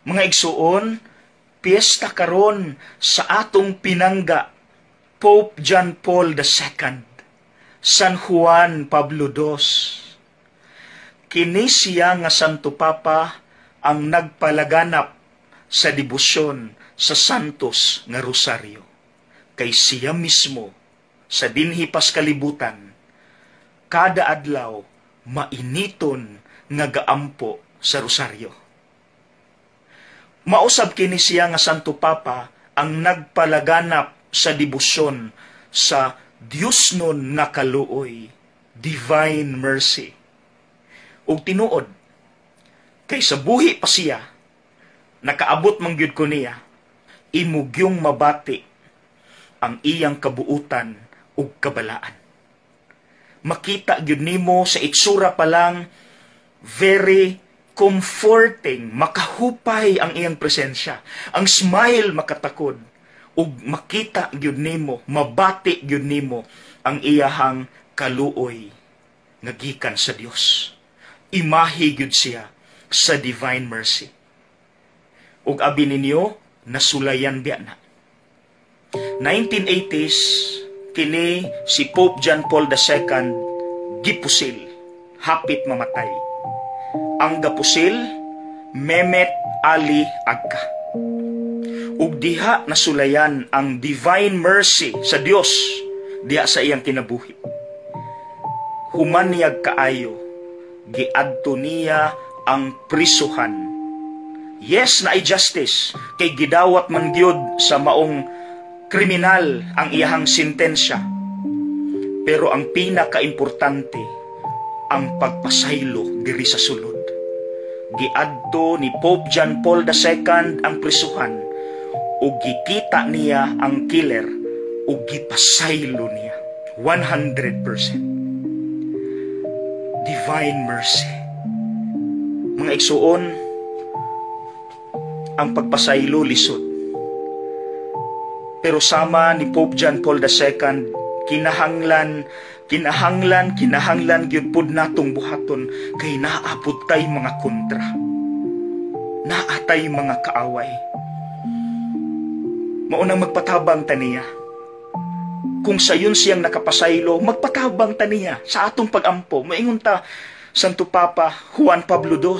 Mga igsuon, piyesta karon sa atong pinangga Pope John Paul II, San Juan Pablo II. Kini siya nga Santo Papa ang nagpalaganap sa debosyon sa Santos nga Rosaryo. Kay siya mismo sa dinhi pas kalibutan, kada adlaw mainiton nga gaampo sa Rosaryo. Mausab kini siya nga Santo Papa ang nagpalaganap sa debosyon sa Dios nun nga kaluoy, Divine Mercy. Ug tinuod, kay sa buhi pa siya, nakaabot man gyud ko niya, imugyong mabati ang iyang kabuutan ug kabalaan. Makita gyud nimo sa itsura pa lang, very comforting, makahupay ang iyang presensya. Ang smile makatakod, ug makita gyud nimo, mabati gyud nimo ang iyahang kaluoy nga gikan sa Dios. Imahi gyud siya sa Divine Mercy. Ug abi ninyo, nasulayan biya na. 1980s, kini si Pope John Paul II gipusil, hapit mamatay. Ang gapusil, Mehmet Ali Agca. Ug diha nasulayan ang Divine Mercy sa Dios diha sa iyang kinabuhi. Humaniyag kaayo, giadto niya ang prisuhan. Yes, na justice, kay gidawat man gyud sa maong kriminal ang iyahang sentensya. Pero ang pinakaimportante, ang pagpasaylo diri sa sulod. Giadto ni Pope John Paul II ang prisuhan, ug gikita niya ang killer, ug gipasaylo niya 100%. Divine Mercy. Mga igsuon, ang pagpasaylo lisod. Pero sama ni Pope John Paul II, kinahanglan gyud pud natong buhaton kay naapod tay mga kontra. Naatay mga kaaway. Maunang magpatabang taniya. Kung sayon siyang nakapasaylo, magpatabang taniya sa atong pagampo. Maingon ta, Santo Papa Juan Pablo II,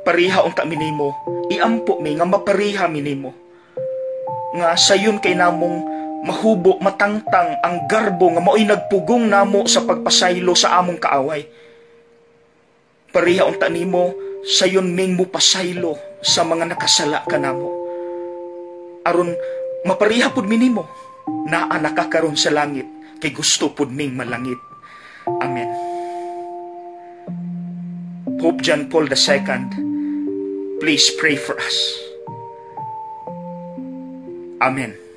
pariha unta minimo, iampo mi nga mapariha minimo. Nga sayon kay namong mahubo, matangtang ang garbo nga mao'y nagpugong namo sa pagpasaylo sa among kaaway. Pariha unta nimo, sayon ming mo pasaylo sa mga nakasala kanamo. Aron mapariha pud minimo naa nakakaron sa langit kay gusto pud ming malangit. Amen. Pope John Paul II, please pray for us. Amen.